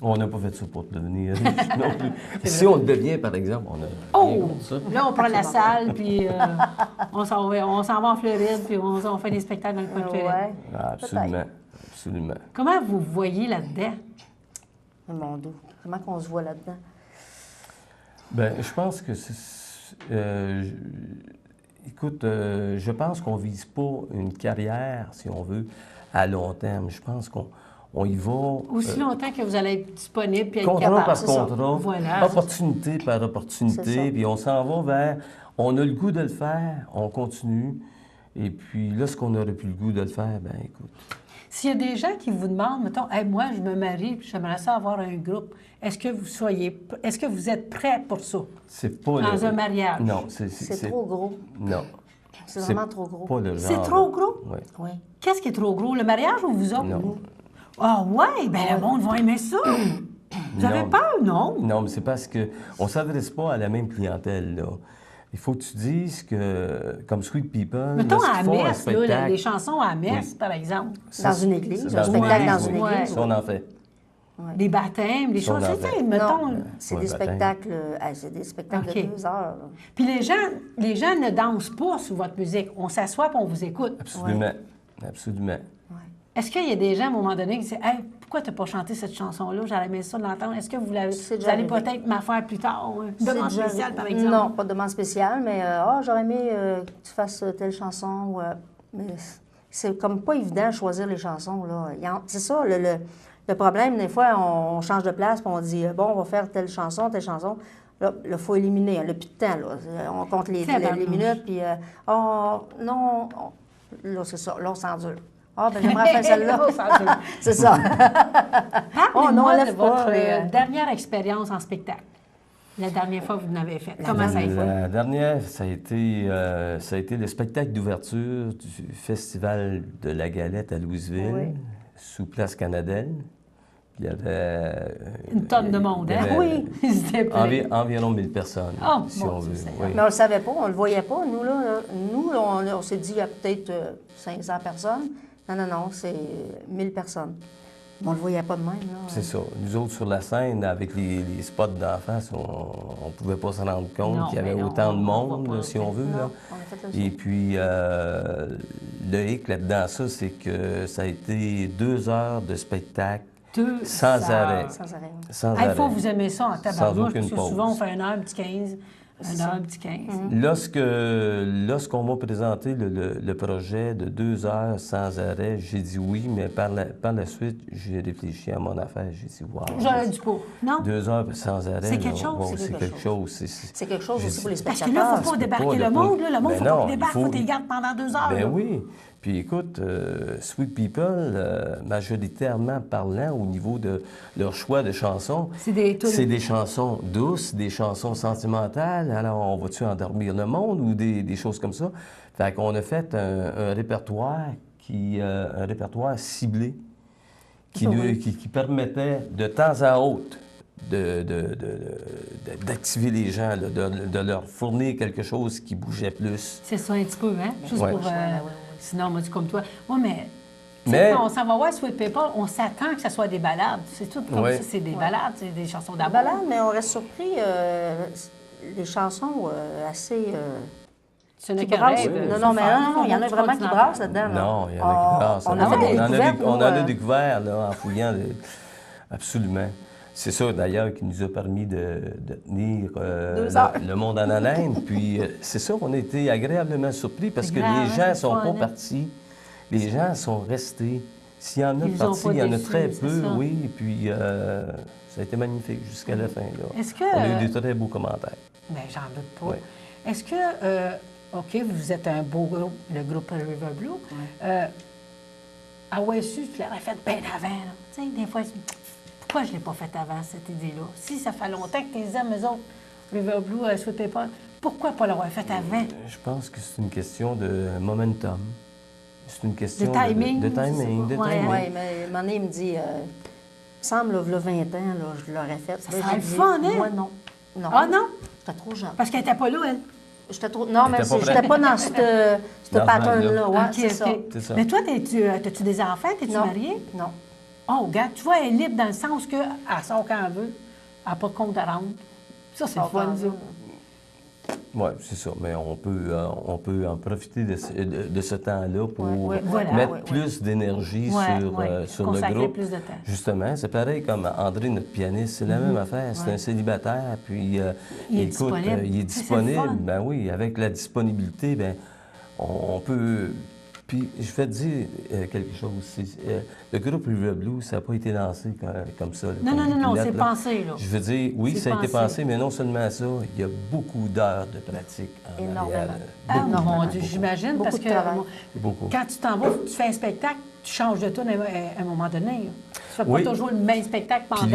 On n'a pas fait ça pour devenir riche non plus. Si on le devient, par exemple, on a rien Oh! contre ça. Là, on prend la salle, puis on s'en va en Floride, puis on fait des spectacles dans le coin de Floride. Ouais. Ah, absolument, absolument. Comment vous voyez là-dedans? Mon Dieu, comment qu'on se voit là-dedans? Bien, je pense que écoute, je pense qu'on vise pas une carrière, si on veut, à long terme. Je pense qu'on y va Aussi longtemps que vous allez être disponible puis être contrat capable. par c'est ça. contrat, Voilà. opportunité par C'est ça. opportunité, puis on s'en va vers... On a le goût de le faire, on continue, et puis lorsqu'on n'aurait plus le goût de le faire, ben écoute... S'il y a des gens qui vous demandent, mettons, hey, moi, je me marie, puis j'aimerais ça avoir un groupe, est-ce que vous êtes prêts pour ça? C'est pas Dans un mariage? Non, C'est trop gros. Non. C'est vraiment trop gros. Pas le genre. C'est trop gros? Oui. Oui. Qu'est-ce qui est trop gros, le mariage ou vous autres? Non. Ah ouais, ben le monde va aimer ça. Vous avez Non. peur, non? Non, mais c'est parce qu'on ne s'adresse pas à la même clientèle, là. Il faut que tu dises que, comme Sweet People, Mettons lorsqu'ils à font un messe, là, spectacle- les chansons à messe, Oui. par exemple. Dans une église, Dans un spectacle église, dans une oui. église. Ça, on en fait. Les baptêmes, les Ça, choses, on en tu sais, fait. mettons. Non, c'est Ouais, des baptême. spectacles, c'est des spectacles OK. de 2 heures. là. Puis les gens ne dansent pas sur votre musique. On s'assoit et on vous écoute. Absolument. Absolument. Est-ce qu'il y a des gens, à un moment donné, qui disent Hey, pourquoi tu n'as pas chanté cette chanson-là? J'aurais aimé ça de l'entendre. Est-ce que vous C'est allez déjà arrivé. peut-être m'en faire plus tard? Une demande C'est déjà- spéciale, par exemple? Non, pas de demande spéciale, mais j'aurais aimé que tu fasses telle chanson. Mais c'est comme pas évident de choisir les chansons. Là. C'est ça, le problème. Des fois, on change de place et on dit bon, on va faire telle chanson, telle chanson. Là, il faut éliminer. On n'a plus de temps. Là. On compte les minutes, puis oh, non. Là, c'est ça. Là, on s'endure. Ah, ben j'aimerais faire celle-là. C'est ça. Parlez-moi Oh, non, de enlève votre pas, dernière expérience en spectacle. La dernière fois que vous l'avez faite. Comment ça a été? La dernière, ça a été le spectacle d'ouverture du Festival de la Galette à Louisville, Oui. sous Place Canadienne. Il y avait... Une tonne de monde, hein? il y avait Oui, s'il te plaît. Environ 1000 personnes, Oh, si mon on Dieu veut. Seigneur. Oui. Mais on ne le savait pas, on ne le voyait pas. Nous, on s'est dit, il y a peut-être 500 personnes. Non, c'est 1000 personnes. On ne le voyait pas de même. Là. C'est ça. Nous autres, sur la scène, avec les spots d'en face, on ne pouvait pas se rendre compte Non, qu'il y avait mais non, autant de on monde, va pas, là, si on veut. Non, là. on a fait le Et saut. puis, le hic là-dedans, ça, c'est que ça a été 2 heures de spectacle sans arrêt. Sans arrêt. oui. Sans Il faut arrêt. vous aimer ça en Sans tabarnouche, aucune parce que pause. souvent, on fait 1 heure, un petit 15. 1 heure, un petit 15. Lorsqu'on m'a présenté le projet de 2 heures sans arrêt, j'ai dit oui, mais par la suite, j'ai réfléchi à mon affaire. J'ai dit, wow. J'aurais dû pas. Non? 2 heures sans arrêt. C'est quelque là, chose, bon, c'est c'est quelque quelque chose. C'est quelque chose J'ai aussi dit- pour les Parce que spectateurs. là, il ne faut pas débarquer pas, le là, monde. Là. Le monde, il Ben ne faut pas non, qu'il débarque. Il il faut faut- que tu les gardes pendant 2 heures. Ben là. oui. Puis écoute, Sweet People, majoritairement parlant au niveau de leur choix de chansons, C'est des tunes. c'est des chansons douces, des chansons sentimentales. Alors, on va-tu endormir le monde ou des choses comme ça? Fait qu'on a fait un répertoire un répertoire ciblé qui permettait de temps à autre d'activer les gens, là, de leur fournir quelque chose qui bougeait plus. C'est ça un petit peu, hein? Juste Ouais. pour... Sinon, moi, je dis comme toi. Oui, mais... Mais- Quand on s'en va voir Sweet People, on s'attend que ce soit des balades. C'est tout comme Ouais. ça. C'est des balades, c'est des chansons La d'amour. balade, mais on reste surpris. Les chansons assez Ce n'est qui qu'un brassent. rêve. Non, mais non, il y en a vraiment qui brassent là-dedans. là. Non, il y en a qui brassent. On a fait des découvertes. On en nous, a découvert là, en fouillant. Absolument. C'est ça, d'ailleurs, qui nous a permis de tenir 2 heures. le monde en haleine. Puis c'est ça, on a été agréablement surpris parce que les gens ne sont pas partis. Les gens sont restés. S'il y en a Ils ont partis, pas il y en a déçu, très c'est peu, ça. oui. Puis ça a été magnifique jusqu'à la fin. Là. Est-ce que... On a eu des très beaux commentaires. Bien, j'en doute pas. Oui. Est-ce que, OK, vous êtes un beau groupe, le groupe River Blue. À OSU, tu l'aurais fait bien avant. Là. Tu sais, des fois, pourquoi je ne l'ai pas fait avant, cette idée-là? Si ça fait longtemps que tu les aimes, eux autres, River Blue, Sweet Paper, pourquoi pas l'avoir fait avant? Je pense que c'est une question de momentum. C'est une question De timing, de timing. c'est De ça? Ouais, timing. Oui, mais un moment donné, il me dit, il me semble, là, 20 ans, là, je l'aurais fait. Ça Là, serait j'ai le dit, fun, hein? Moi, non. Non. Ah non? J'étais trop jeune. Parce qu'elle n'était pas là, elle. J'étais trop... Non, mais T'étais pas j'étais prête. pas dans ce Dans ce pattern-là. mode-là. Ouais, OK, c'est ça. OK. C'est ça. Mais toi, as-tu des enfants? Es-tu Non. mariée? Non. Oh, regarde, tu vois, elle est libre dans le sens qu'elle sort quand elle veut. Elle n'a pas de compte à rendre. Ça, c'est le fun, ça. Oui, c'est ça. Mais on peut en profiter de ce temps-là pour Ouais, voilà. mettre Ouais, ouais. plus d'énergie Ouais, sur, ouais. sur le Consacrer groupe. plus de temps. Justement, c'est pareil comme André, notre pianiste, c'est la même affaire. C'est un célibataire, puis Il est écoute, disponible. il est Ça, c'est le disponible. fun. Ben oui, avec la disponibilité, ben on peut. Puis je vais te dire quelque chose. Le groupe River Blue, ça n'a pas été lancé comme ça. là, Non, comme non, des non, non, pilotes, c'est là. pensé, là. Je veux dire, oui, C'est ça a été pensé. pensé, mais non seulement ça, il y a beaucoup d'heures de pratique en Énormément. arrière. Ah, Beaucoup, mon Dieu, beaucoup. j'imagine, Beaucoup parce de que travail. Beaucoup. quand tu t'en vas, tu fais un spectacle, tu changes de tune à un moment donné. Tu fais Oui. pas toujours le même spectacle pendant... Puis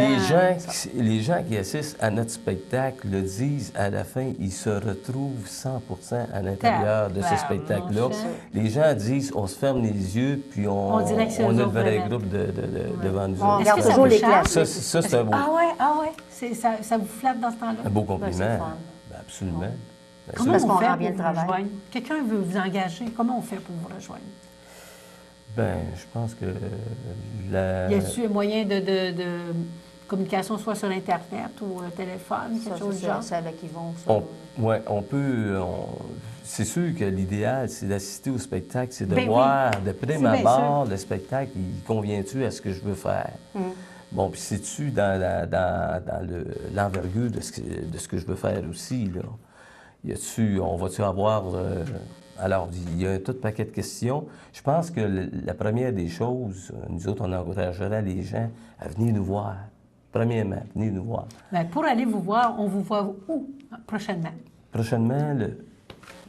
les gens qui assistent à notre spectacle le disent à la fin, ils se retrouvent 100% à l'intérieur de ce Tabarnouche, spectacle-là. hein? Les gens disent, on se ferme les yeux, puis On dirait que c'est on eux a le autres, vrai vraiment. groupe devant nous On autres. regarde que ça toujours vous les charme? classiques. Ça, c'est un beau, Ah ouais, ça vous flatte dans ce temps-là? un beau Ben, compliment. c'est le fun. Ben, absolument. Ben, Comment Parce on qu'on fait rend bien pour le vous travail. rejoindre? Quelqu'un veut vous engager, comment on fait pour vous rejoindre? ben, je pense que la... Y a-t-il un moyen de communication, soit sur Internet ou téléphone, quelque chose du genre? C'est avec Yvon. ça. On peut... c'est sûr que l'idéal, c'est d'assister au spectacle, c'est de Ben oui. voir de prime C'est bien abord le spectacle, il convient-tu à ce que je veux faire? Bon, puis c'est-tu dans l'envergure de ce que je veux faire aussi, là? On va-tu avoir... alors, il y a un tout paquet de questions. Je pense que la première des choses, nous autres, on encouragerait les gens à venir nous voir. Premièrement, venez nous voir. Ben, pour aller vous voir, on vous voit où prochainement? Prochainement,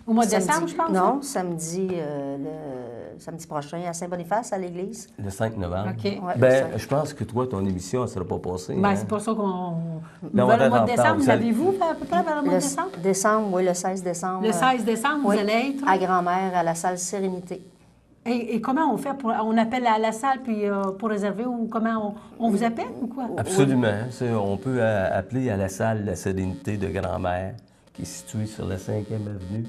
Au mois de Samedi- décembre, je pense? Non, samedi, le samedi prochain à Saint-Boniface, à l'église. le 5 novembre. OK. Ouais, le Ben, 5. je pense que toi, ton émission, elle ne sera pas passée. Ben, hein? c'est pour ça qu'on... on Vers va le mois de être en retard. décembre, Vous vous allez- avez-vous à peu près vers le mois de décembre? Décembre, oui, le 16 décembre. Le 16 décembre, oui, vous allez être? à Grand-Mère, à la salle Sérénité. Et comment on fait? On appelle à la salle puis pour réserver ou comment on vous appelle ou quoi? Absolument. On peut appeler à la salle La Sérénité de Grand-Mère, qui est située sur la 5e avenue.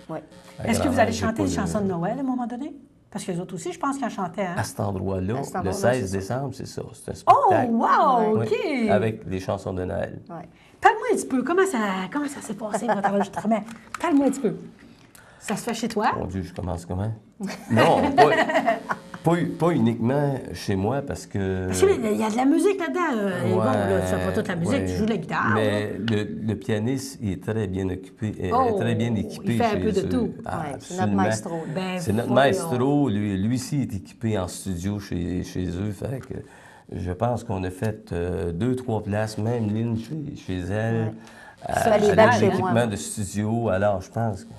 Oui. À Est-ce que vous Grand-Mère, allez j'ai chanter pas des le- chansons de Noël à un moment donné? Parce que les autres aussi, je pense qu'ils en chantaient, hein? À cet endroit-là, À cet le endroit-là, 16 c'est ça. décembre, c'est ça. C'est un Oh, spectacle. wow! Oui, OK! avec les chansons de Noël. Ouais. Parle-moi un petit peu. Comment ça s'est passé, votre enregistrement? Parle-moi un petit peu. Ça se fait chez toi? Mon Dieu, je commence comment? Non, pas uniquement chez moi, parce que... Parce qu'il y a de la musique là-dedans. Et bon, là, tu fais pas toute la musique, ouais. tu joues de la guitare. Mais le pianiste, il est très bien occupé, Oh, très bien équipé il fait un chez peu de eux. tout. Ah, Ouais, c'est notre absolument. maestro. là. Ben, C'est notre voyons. maestro. Lui aussi est équipé en studio chez eux. Fait que je pense qu'on a fait 2-3 places, même Lynn chez elle. Ça, les balles chez moi. L'équipement de studio. Alors, je pense que...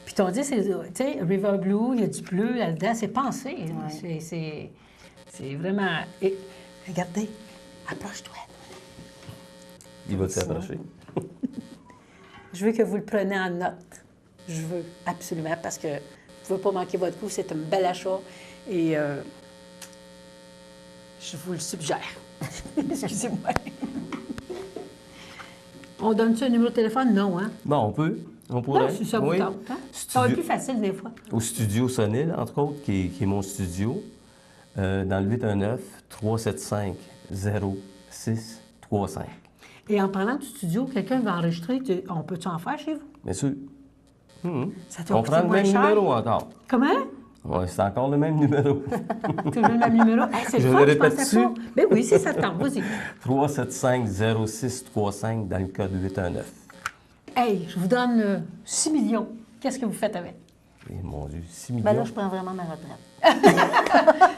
Puis ton dit, c'est, tu sais, River Blue, il y a du bleu là-dedans, c'est pensé. Ouais. C'est vraiment... Et, regardez, approche-toi. Il va s'approcher. Je veux que vous le preniez en note. Je veux, absolument, parce que vous ne pouvez pas manquer votre coup. C'est un bel achat et je vous le suggère. Excusez-moi. On donne-tu un numéro de téléphone? Non, hein? Bon, on peut. On pourrait. Non, si ça vous Oui. tente. Hein? Ça va être plus facile des fois. Au studio Sonil, entre autres, qui est mon studio, dans le 819-375-0635. Et en parlant du studio, quelqu'un va enregistrer. On peut-tu en faire chez vous? Bien sûr. Ça doit On coûter prend le moins même cher. numéro encore. Comment? Ouais, c'est encore le même numéro. Toujours le même numéro. Hey, c'est Je le fun, le je répète-tu? pensais pas. Ben oui, c'est ça, temps, vas-y. 375-0635 dans le code 819. Hey, je vous donne 6 millions. Qu'est-ce que vous faites avec? Et mon Dieu, 6 millions. Ben là, je prends vraiment ma retraite.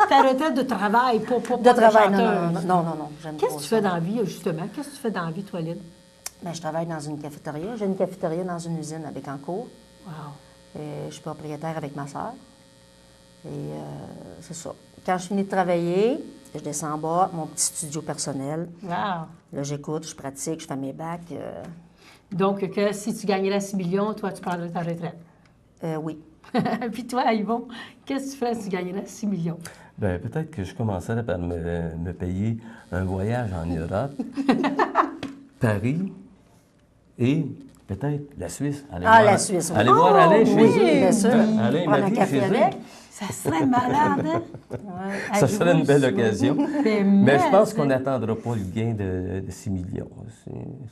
Ta retraite de travail, pas De travail, non, chanteuse. non, j'aime Qu'est-ce pas que tu ça. fais dans la vie, justement? Qu'est-ce que tu fais dans la vie, toi, Lynn? Ben, je travaille dans une cafétéria. J'ai une cafétéria dans une usine à Bécancour. Wow. Et je suis propriétaire avec ma sœur. Et c'est ça. Quand je finis de travailler, je descends en bas, mon petit studio personnel. Wow. Là, j'écoute, je pratique, je fais mes bacs. Donc, que si tu gagnais la 6 millions, toi, tu prendrais ta retraite. Oui. Puis toi, Yvon, qu'est-ce que tu ferais si tu gagnais la 6 millions? Ben, peut-être que je commencerais par me payer un voyage en Europe, Paris et peut-être la Suisse. Aller Ah, voir- la Suisse, oui. Aller voir Oh, Alain chez oui, eux. bien sûr. Alain Prendre m'a un dit café chez eux. avec. Ça serait malade, hein? Ouais. Ça serait une belle occasion. Mais je pense qu'on a... n'attendra pas le gain de 6 millions.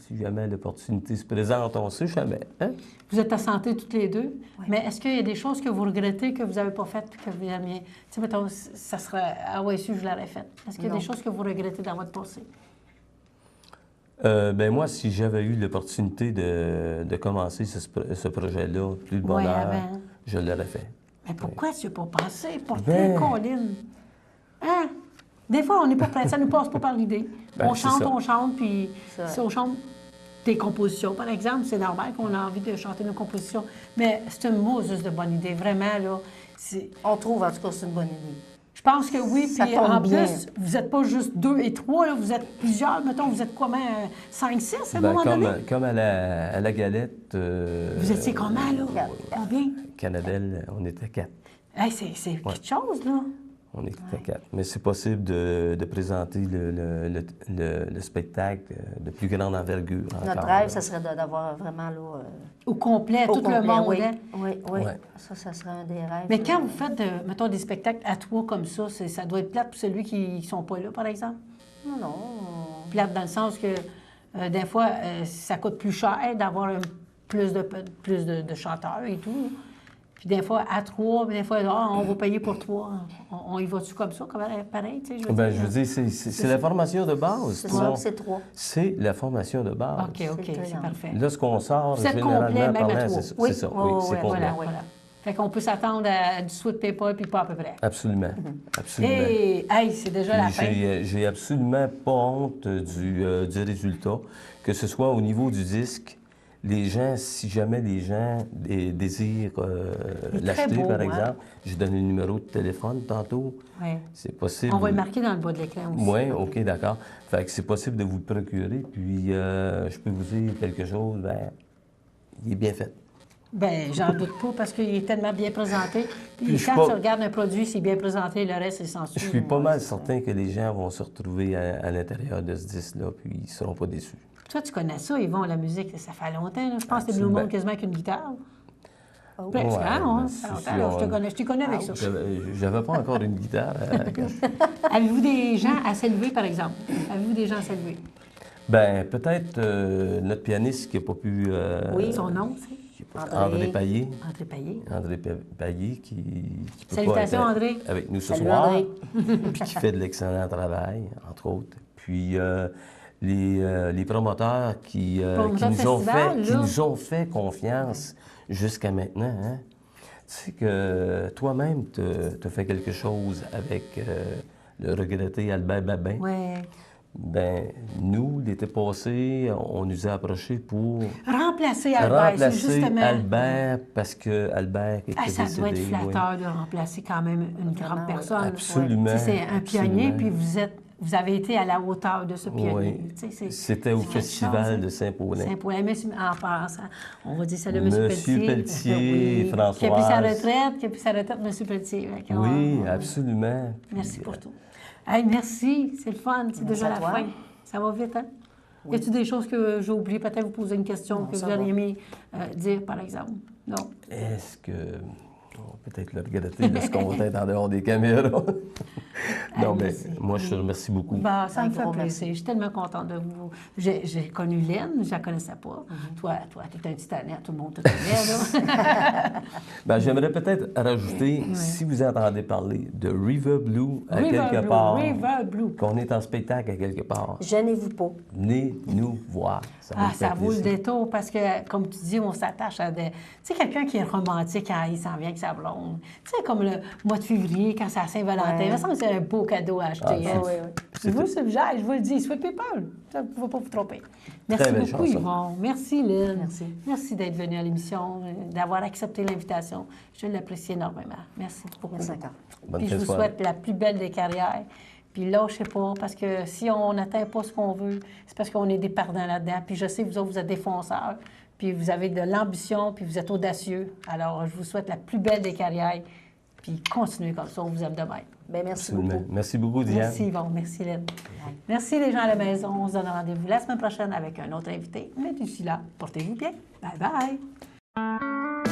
Si jamais l'opportunité se présente, on ne sait jamais. Hein? Vous êtes à santé toutes les deux, mais est-ce qu'il y a des choses que vous regrettez que vous n'avez pas faites, que vous aimiez? Tu sais, mettons, ça serait... Ah ouais, si je l'aurais fait. Est-ce qu'il y a Non. des choses que vous regrettez dans votre passé? Ben moi, si j'avais eu l'opportunité de commencer ce projet-là, plus de bonheur, avant. je l'aurais fait. Mais pourquoi tu n'y as pas pensé? Pourquoi, Ben- Colin? Hein? Des fois, on n'est pas prêt, ça ne nous passe pas par l'idée. Ben, on c'est ça. chante, puis Ça. si on chante des compositions, par exemple, c'est normal qu'on a envie de chanter nos compositions. Mais c'est une Moses de bonne idée, vraiment, là. On trouve, en tout cas, c'est une bonne idée. Je pense que oui, Ça puis tombe en bien. plus, vous n'êtes pas juste 2 et 3, là, vous êtes plusieurs, mettons, vous êtes comment, 5, 6 à un Ben, moment donné? comme à la galette. Vous étiez comment, là? Combien? Canadelle, on était 4. Hey, c'est quelque chose, là. On était 4. Mais c'est possible de présenter le spectacle de plus grande envergure. Notre encore, rêve, là. ça serait d'avoir vraiment, là... Au complet, au tout complet, le monde, oui. hein? Oui. Ouais. Ça serait un des rêves. Mais quand vous faites, mettons, des spectacles à 3 comme ça, ça doit être plate pour celui qui ne sont pas là, par exemple? Non. Plate dans le sens que, des fois, ça coûte plus cher d'avoir plus de chanteurs et tout. Puis des fois, à 3, puis des fois, on va payer pour 3. On y va-tu comme ça, pareil, tu sais? Je veux Ben, dire? je veux dire, c'est la formation de base. C'est tout le ça, monde. c'est 3. C'est la formation de base. OK, C'est c'est parfait. Là, ce qu'on sort, Vous êtes généralement complet, même à parlant, 3. c'est Oui. ça. Oui, Oui, oui, c'est oui, complet. Voilà. Fait qu'on peut s'attendre à du sweet paper puis pas à peu près. Absolument. Absolument. Et, hey, c'est déjà la Puis fin. j'ai absolument pas honte du résultat, que ce soit au niveau du disque. Les gens, si jamais les gens désirent Il est très l'acheter, beau, par hein? exemple, j'ai donné le numéro de téléphone tantôt. Ouais. C'est possible. On va le marquer dans le bas de l'écran aussi. Oui, OK, d'accord. Fait que c'est possible de vous le procurer. Puis, je peux vous dire quelque chose, ben, il est bien fait. Bien, j'en doute pas parce qu'il est tellement bien présenté. Puis Puis je quand suis pas- tu regardes un produit, c'est bien présenté, le reste, c'est sans Je suis pas mal certain que les gens vont se retrouver à l'intérieur de ce disque-là, puis ils ne seront pas déçus. Toi, tu connais ça, Yvon, la musique, ça fait longtemps. Là. Je pense que t'es venu au Absolument. monde quasiment avec une guitare. Presque, Ouais, hein? ben, Ça fait si, longtemps, là. on- Je te connais avec ça. J'avais pas encore une guitare. Avez-vous des gens à s'élever, par exemple? Avez-vous des gens à s'élever? Ben, peut-être notre pianiste qui n'a pas pu... Oui, son nom, c'est André Payet. André Payet. André Payet qui peut Salutations, pas être André. avec nous ce Salut, soir. André. Puis qui fait de l'excellent travail, entre autres. Puis les promoteurs qui nous ont fait confiance jusqu'à maintenant. Hein? Tu sais que toi-même, tu as fait quelque chose avec le regretté Albert Babin. Oui. Ben, nous, l'été passé, on nous a approchés pour Remplacer Albert, c'est justement... Albert parce que Albert était Ah, ça décédé. doit être oui. flatteur de remplacer quand même une grande personne. Absolument, Tu sais, c'est un pionnier, absolument. puis vous avez été à la hauteur de ce pionnier. Oui. Tu sais, C'était au c'est quelque festival chose, hein. de Saint-Paulin. Saint-Paulin, mais en passant, on va dire ça, le M. Monsieur Pelletier. Pelletier, Qui a pris sa Françoise. retraite, M. Pelletier. Fait que, Oui, on- absolument. Merci Puis, pour tout. Hey, merci, c'est le fun, c'est déjà à la toi. fin. Ça va vite, hein? Y a-t-il des choses que j'ai oubliées? Peut-être vous poser une question Non, que ça vous auriez va. aimé dire, par exemple? Non? Est-ce que... On va peut-être le regretter lorsqu'on va être en dehors des caméras. Non, mais merci. moi, je te remercie beaucoup. Ben, ça Un me fait gros plaisir. Je suis tellement contente de vous. J'ai connu Lynn, je ne la connaissais pas. Toi, tu es un titanien, tout le monde te connaît. Là. Ben, j'aimerais peut-être rajouter, si vous entendez parler de River Blue à quelque part, River Blue. qu'on est en spectacle à quelque part, Gênez-vous pas. venez nous voir. Ça va nous Ça faire vaut le plaisir. détour parce que, comme tu dis, on s'attache à des... Tu sais, quelqu'un qui est romantique quand il s'en vient avec sa blonde. Tu sais, comme le mois de février, quand c'est à Saint-Valentin. Ouais. Il me semble que c'est un beau cadeau à acheter. Ah, hein. Oui, oui. Je vous le suggère, je vous le dis, Sweet People. Ça ne va pas vous tromper. Merci Très belle beaucoup, chanson. Yvon. Merci, Lynn. Merci. Merci d'être venu à l'émission, d'avoir accepté l'invitation. Je l'apprécie énormément. Merci beaucoup. Merci encore. Bonne Puis fin je de vous soirée. souhaite la plus belle des carrières. Puis lâchez pas, parce que si on n'atteint pas ce qu'on veut, c'est parce qu'on est des perdants là-dedans. Puis je sais que vous autres, vous êtes des fonceurs, puis vous avez de l'ambition, puis vous êtes audacieux. Alors, je vous souhaite la plus belle des carrières, puis continuez comme ça, on vous aime de même. Bien, merci Absolument. beaucoup. Merci beaucoup, Diane. Merci Yvon, merci Lynn. Merci les gens à la maison. On se donne rendez-vous la semaine prochaine avec un autre invité. Mais d'ici là, portez-vous bien. Bye bye.